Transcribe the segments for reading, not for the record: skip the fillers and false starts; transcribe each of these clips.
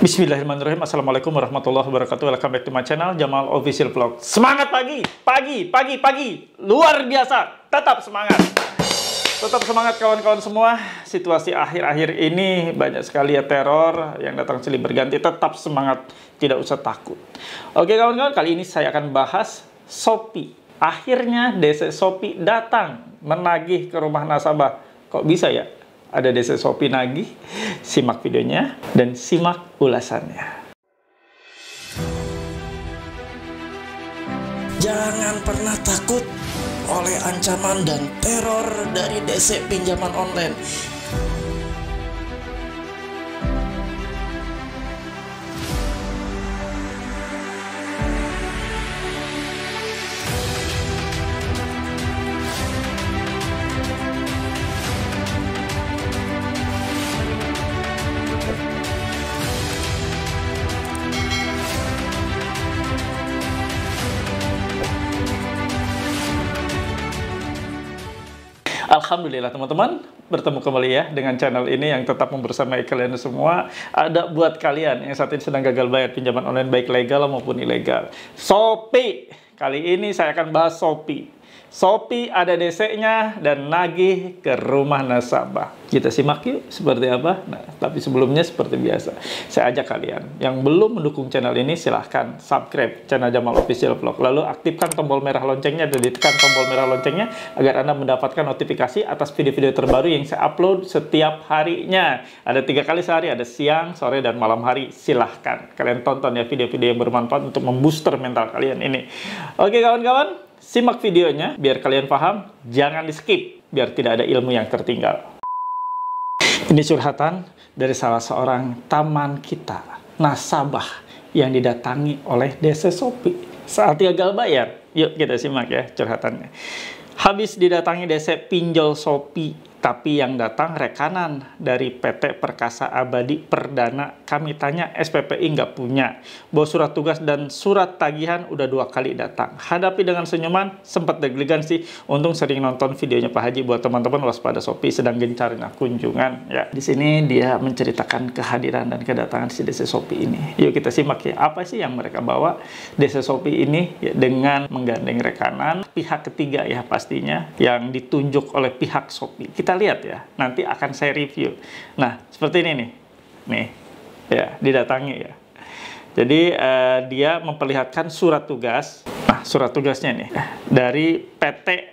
Bismillahirrahmanirrahim. Assalamualaikum warahmatullahi wabarakatuh. Welcome back to my channel, Jamal Official Vlog. Semangat pagi, pagi, luar biasa. Tetap semangat. Tetap semangat kawan-kawan semua. Situasi akhir-akhir ini banyak sekali ya teror yang datang silih berganti. Tetap semangat, tidak usah takut. Oke kawan-kawan, kali ini saya akan bahas Shopee. Akhirnya DC Shopee datang menagih ke rumah nasabah. Kok bisa ya? Ada DC Shopee nagih, simak videonya dan simak ulasannya. Jangan pernah takut oleh ancaman dan teror dari DC pinjaman online. Alhamdulillah teman-teman, bertemu kembali ya dengan channel ini yang tetap membersamai kalian semua. Ada buat kalian yang saat ini sedang gagal bayar pinjaman online baik legal maupun ilegal. Shopee, kali ini saya akan bahas Shopee. Shopee ada DC-nya dan nagih ke rumah nasabah. Kita simak yuk seperti apa. Nah, tapi sebelumnya seperti biasa, saya ajak kalian yang belum mendukung channel ini silahkan subscribe channel Jamal Official Vlog. Lalu aktifkan tombol merah loncengnya dan ditekan tombol merah loncengnya agar Anda mendapatkan notifikasi atas video-video terbaru yang saya upload setiap harinya. Ada 3 kali sehari, ada siang, sore, dan malam hari. Silahkan kalian tonton ya video-video yang bermanfaat untuk membooster mental kalian ini. Oke kawan-kawan, simak videonya biar kalian paham, jangan di skip biar tidak ada ilmu yang tertinggal. Ini curhatan dari salah seorang teman kita, nasabah yang didatangi oleh DC Shopee saat gagal bayar. Yuk kita simak ya curhatannya. Habis didatangi DC pinjol Shopee, tapi yang datang rekanan dari PT Perkasa Abadi Perdana. Kami tanya, SPPI nggak punya. Bawa surat tugas dan surat tagihan udah 2 kali datang. Hadapi dengan senyuman, sempat deg-degan sih. Untung sering nonton videonya Pak Haji. Buat teman-teman waspada, Shopee sedang gencar kunjungan. Ya, di sini dia menceritakan kehadiran dan kedatangan si DC Shopee ini. Yuk kita simak ya, apa sih yang mereka bawa DC Shopee ini ya, dengan menggandeng rekanan pihak ketiga ya pastinya yang ditunjuk oleh pihak Shopee. Kita lihat ya, nanti akan saya review. Nah, seperti ini nih ya, didatangi ya. Jadi dia memperlihatkan surat tugas. Nah, surat tugasnya nih dari PT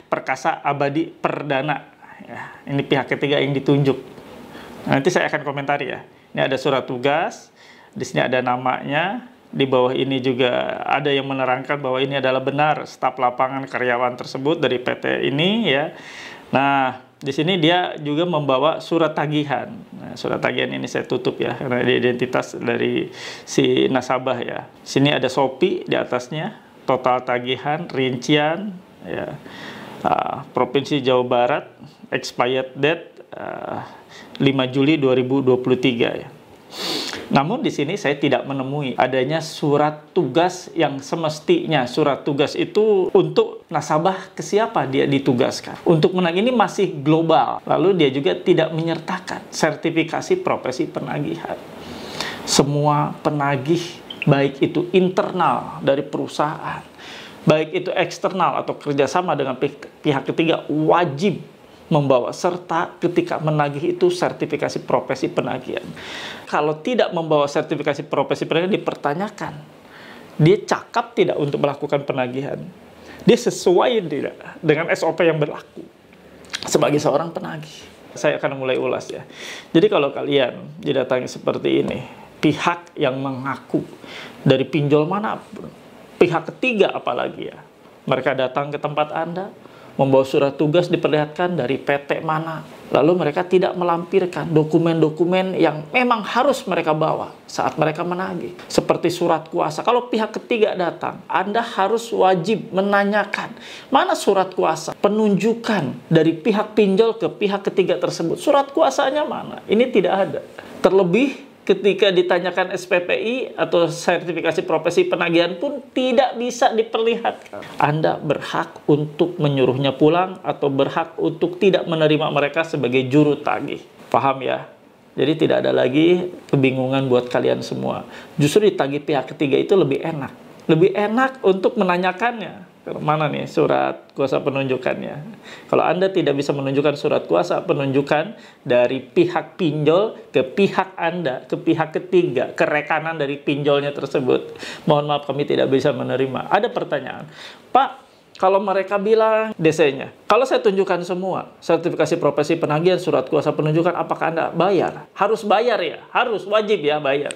Perkasa Abadi Perdana ya, ini pihak ketiga yang ditunjuk. Nanti saya akan komentari ya. Ini ada surat tugas, di sini ada namanya, di bawah ini juga ada yang menerangkan bahwa ini adalah benar staf lapangan karyawan tersebut dari PT ini ya. Nah, di sini dia juga membawa surat tagihan. Nah, surat tagihan ini saya tutup ya, karena identitas dari si nasabah ya. Sini ada Shopee di atasnya, total tagihan, rincian, ya, Provinsi Jawa Barat, expired date 5 Juli 2023 ya. Namun di sini saya tidak menemui adanya surat tugas yang semestinya. Surat tugas itu untuk nasabah ke siapa dia ditugaskan. Untuk menagih ini masih global. Lalu dia juga tidak menyertakan sertifikasi profesi penagihan. Semua penagih, baik itu internal dari perusahaan, baik itu eksternal atau kerjasama dengan pihak ketiga, wajib membawa serta ketika menagih itu sertifikasi profesi penagihan. Kalau tidak membawa sertifikasi profesi penagihan, dipertanyakan dia cakap tidak untuk melakukan penagihan, dia sesuai tidak dengan SOP yang berlaku sebagai seorang penagih. Saya akan mulai ulas ya. Jadi kalau kalian didatangi seperti ini, pihak yang mengaku dari pinjol manapun, pihak ketiga apalagi ya, mereka datang ke tempat Anda, membawa surat tugas diperlihatkan dari PT mana. Lalu mereka tidak melampirkan dokumen-dokumen yang memang harus mereka bawa saat mereka menagih. Seperti surat kuasa. Kalau pihak ketiga datang, Anda harus wajib menanyakan, mana surat kuasa? Penunjukan dari pihak pinjol ke pihak ketiga tersebut. Surat kuasanya mana? Ini tidak ada. Terlebih ketika ditanyakan SPPI atau sertifikasi profesi penagihan pun tidak bisa diperlihatkan. Anda berhak untuk menyuruhnya pulang atau berhak untuk tidak menerima mereka sebagai juru tagih. Paham ya? Jadi tidak ada lagi kebingungan buat kalian semua. Justru ditagih pihak ketiga itu lebih enak. Lebih enak untuk menanyakannya. Mana nih surat kuasa penunjukannya? Kalau Anda tidak bisa menunjukkan surat kuasa penunjukan dari pihak pinjol ke pihak Anda, ke pihak ketiga, ke rekanan dari pinjolnya tersebut, mohon maaf kami tidak bisa menerima. Ada pertanyaan, Pak, kalau mereka bilang DC-nya, kalau saya tunjukkan semua, sertifikasi profesi penagihan, surat kuasa penunjukan, apakah Anda bayar? Harus bayar ya? Harus, wajib ya bayar.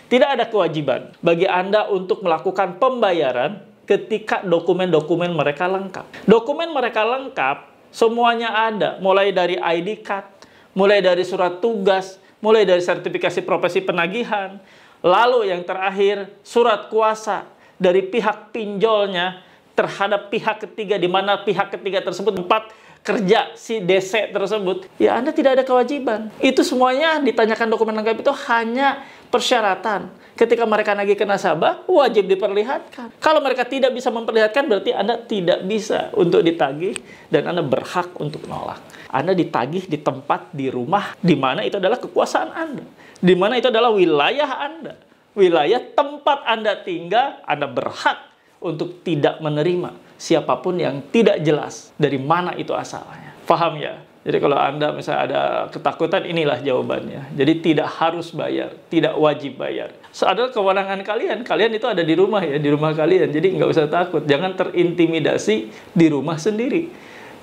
Tidak ada kewajiban bagi Anda untuk melakukan pembayaran ketika dokumen-dokumen mereka lengkap. Dokumen mereka lengkap, semuanya ada. Mulai dari ID card, mulai dari surat tugas, mulai dari sertifikasi profesi penagihan. Lalu yang terakhir, surat kuasa dari pihak pinjolnya terhadap pihak ketiga, di mana pihak ketiga tersebut tempat kerja si DC tersebut, ya Anda tidak ada kewajiban. Itu semuanya ditanyakan dokumen lengkap itu hanya persyaratan. Ketika mereka nagih ke nasabah, wajib diperlihatkan. Kalau mereka tidak bisa memperlihatkan, berarti Anda tidak bisa untuk ditagih dan Anda berhak untuk menolak. Anda ditagih di tempat, di rumah, di mana itu adalah kekuasaan Anda. Di mana itu adalah wilayah Anda. Wilayah tempat Anda tinggal, Anda berhak untuk tidak menerima siapapun yang tidak jelas dari mana itu asalnya. Paham ya? Jadi kalau Anda misalnya ada ketakutan, inilah jawabannya. Jadi tidak harus bayar, tidak wajib bayar. Adalah kewenangan kalian. Kalian itu ada di rumah ya, di rumah kalian. Jadi nggak usah takut. Jangan terintimidasi di rumah sendiri.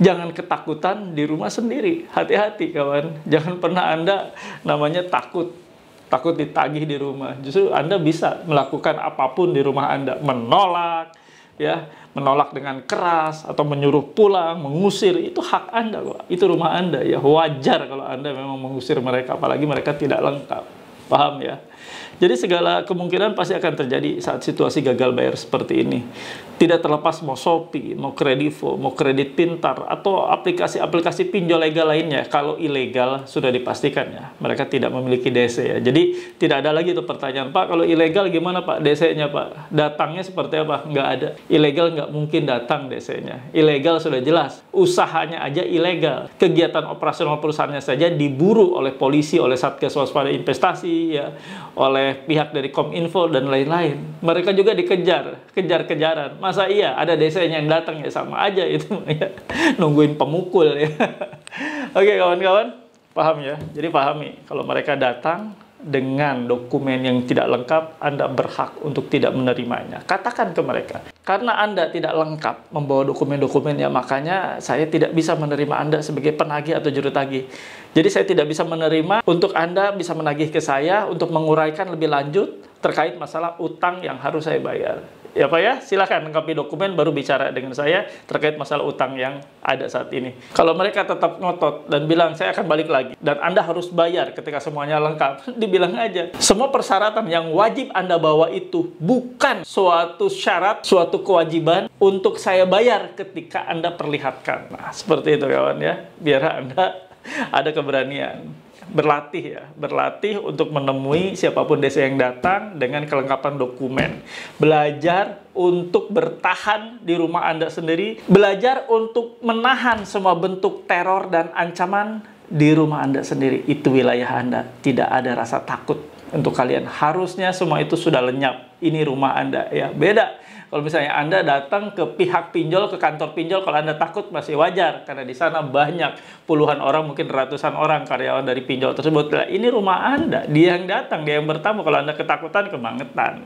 Jangan ketakutan di rumah sendiri. Hati-hati kawan. Jangan pernah Anda namanya takut ditagih di rumah. Justru Anda bisa melakukan apapun di rumah Anda. Menolak, ya, menolak dengan keras, atau menyuruh pulang, mengusir. Itu hak Anda kok. Itu rumah Anda ya. Wajar kalau Anda memang mengusir mereka. Apalagi mereka tidak lengkap. Paham ya? Jadi segala kemungkinan pasti akan terjadi saat situasi gagal bayar seperti ini. Tidak terlepas mau Shopee, mau Kredivo, mau Kredit Pintar, atau aplikasi-aplikasi pinjol legal lainnya. Kalau ilegal sudah dipastikan ya, mereka tidak memiliki DC ya. Jadi tidak ada lagi tuh pertanyaan, Pak kalau ilegal gimana Pak DC-nya Pak? Datangnya seperti apa? Nggak ada. Ilegal nggak mungkin datang DC-nya. Ilegal sudah jelas. Usahanya aja ilegal. Kegiatan operasional perusahaannya saja diburu oleh polisi, oleh Satgas Waspada Investasi, ya, oleh pihak dari Kominfo dan lain-lain. Mereka juga dikejar, kejar-kejaran. Masa iya ada DC-nya yang datang ya, sama aja itu ya. Nungguin pemukul ya. Oke kawan-kawan, paham ya? Jadi pahami, kalau mereka datang dengan dokumen yang tidak lengkap, Anda berhak untuk tidak menerimanya. Katakan ke mereka, karena Anda tidak lengkap membawa dokumen-dokumennya, makanya saya tidak bisa menerima Anda sebagai penagih atau juru tagih. Jadi saya tidak bisa menerima untuk Anda bisa menagih ke saya untuk menguraikan lebih lanjut terkait masalah utang yang harus saya bayar. Ya Pak ya, silakan lengkapi dokumen baru bicara dengan saya terkait masalah utang yang ada saat ini. Kalau mereka tetap ngotot dan bilang saya akan balik lagi dan Anda harus bayar ketika semuanya lengkap, dibilang aja. Semua persyaratan yang wajib Anda bawa itu bukan suatu syarat, suatu kewajiban untuk saya bayar ketika Anda perlihatkan. Nah, seperti itu kawan ya, biar Anda ada keberanian. Berlatih ya, berlatih untuk menemui siapapun DC yang datang dengan kelengkapan dokumen. Belajar untuk bertahan di rumah Anda sendiri. Belajar untuk menahan semua bentuk teror dan ancaman di rumah Anda sendiri. Itu wilayah Anda. Tidak ada rasa takut untuk kalian. Harusnya semua itu sudah lenyap. Ini rumah Anda ya. Beda kalau misalnya Anda datang ke pihak pinjol, ke kantor pinjol, kalau Anda takut masih wajar. Karena di sana banyak, puluhan orang, mungkin ratusan orang karyawan dari pinjol tersebut. Nah, ini rumah Anda, dia yang datang, dia yang bertamu. Kalau Anda ketakutan, kebangetan.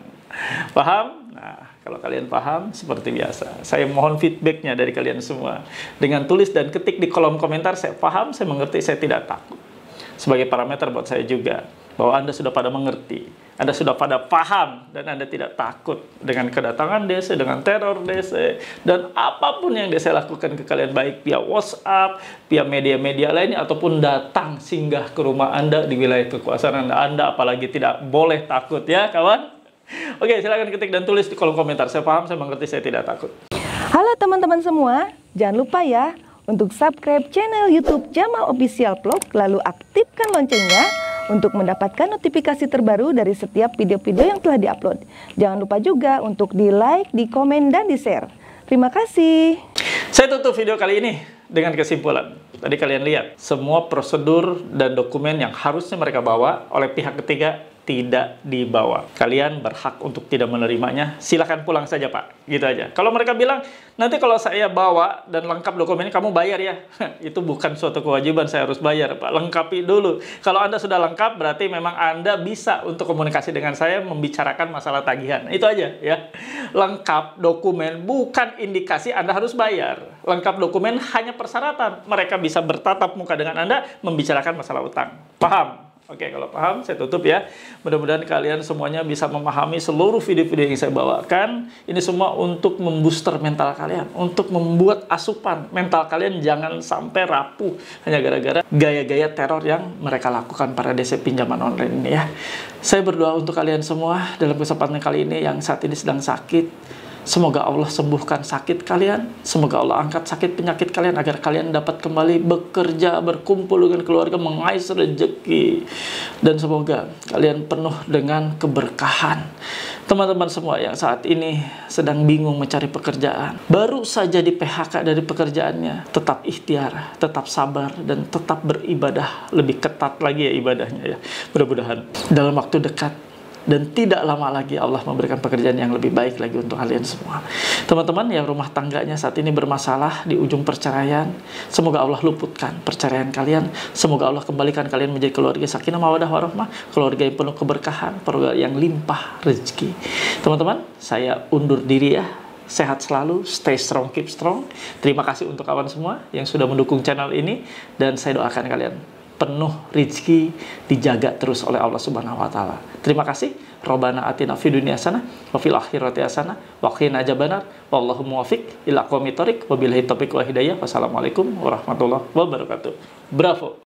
Paham? Nah, kalau kalian paham, seperti biasa. Saya mohon feedbacknya dari kalian semua. Dengan tulis dan ketik di kolom komentar, saya paham, saya mengerti, saya tidak takut. Sebagai parameter buat saya juga, bahwa Anda sudah pada mengerti, Anda sudah pada paham, dan Anda tidak takut dengan kedatangan DC, dengan teror DC, dan apapun yang DC lakukan ke kalian, baik via WhatsApp, via media-media lainnya, ataupun datang singgah ke rumah Anda di wilayah kekuasaan Anda, apalagi tidak boleh takut ya kawan. Oke, silakan ketik dan tulis di kolom komentar. Saya paham, saya mengerti, saya tidak takut. Halo teman-teman semua, jangan lupa ya untuk subscribe channel YouTube Jamal Official Vlog, lalu aktifkan loncengnya untuk mendapatkan notifikasi terbaru dari setiap video-video yang telah diupload. Jangan lupa juga untuk di-like, di-komen, dan di-share. Terima kasih. Saya tutup video kali ini dengan kesimpulan. Tadi kalian lihat, semua prosedur dan dokumen yang harusnya mereka bawa oleh pihak ketiga tidak dibawa. Kalian berhak untuk tidak menerimanya. Silakan pulang saja, Pak. Gitu aja. Kalau mereka bilang, nanti kalau saya bawa dan lengkap dokumennya, kamu bayar ya. Itu bukan suatu kewajiban saya harus bayar, Pak. Lengkapi dulu. Kalau Anda sudah lengkap, berarti memang Anda bisa untuk komunikasi dengan saya, membicarakan masalah tagihan. Itu aja ya. Lengkap dokumen bukan indikasi Anda harus bayar. Lengkap dokumen hanya persyaratan. Mereka bisa bertatap muka dengan Anda, membicarakan masalah utang. Paham? Oke, kalau paham, saya tutup ya. Mudah-mudahan kalian semuanya bisa memahami seluruh video-video yang saya bawakan. Ini semua untuk membooster mental kalian. Untuk membuat asupan mental kalian jangan sampai rapuh. Hanya gara-gara gaya-gaya teror yang mereka lakukan para DC pinjaman online ini ya. Saya berdoa untuk kalian semua dalam kesempatan kali ini yang saat ini sedang sakit. Semoga Allah sembuhkan sakit kalian. Semoga Allah angkat sakit penyakit kalian agar kalian dapat kembali bekerja, berkumpul dengan keluarga, mengais rezeki. Dan semoga kalian penuh dengan keberkahan. Teman-teman semua yang saat ini sedang bingung mencari pekerjaan, baru saja di PHK dari pekerjaannya, tetap ikhtiar, tetap sabar, dan tetap beribadah. Lebih ketat lagi ya ibadahnya ya. Mudah-mudahan dalam waktu dekat dan tidak lama lagi Allah memberikan pekerjaan yang lebih baik lagi untuk kalian semua. Teman-teman yang rumah tangganya saat ini bermasalah di ujung perceraian, semoga Allah luputkan perceraian kalian. Semoga Allah kembalikan kalian menjadi keluarga sakinah mawaddah warahmah, keluarga yang penuh keberkahan, keluarga yang limpah rezeki. Teman-teman, saya undur diri ya. Sehat selalu, stay strong, keep strong. Terima kasih untuk kawan semua yang sudah mendukung channel ini, dan saya doakan kalian penuh rezeki, dijaga terus oleh Allah Subhanahu wa taala. Terima kasih. Robbana atina fid dunya hasanah wa fil akhirati hasanah wa qina adzabannar. Wallahu muwaffiq ila aqwamit thoriq. Wabillahi taufiq wal hidayah. Wassalamualaikum warahmatullahi wabarakatuh. Bravo.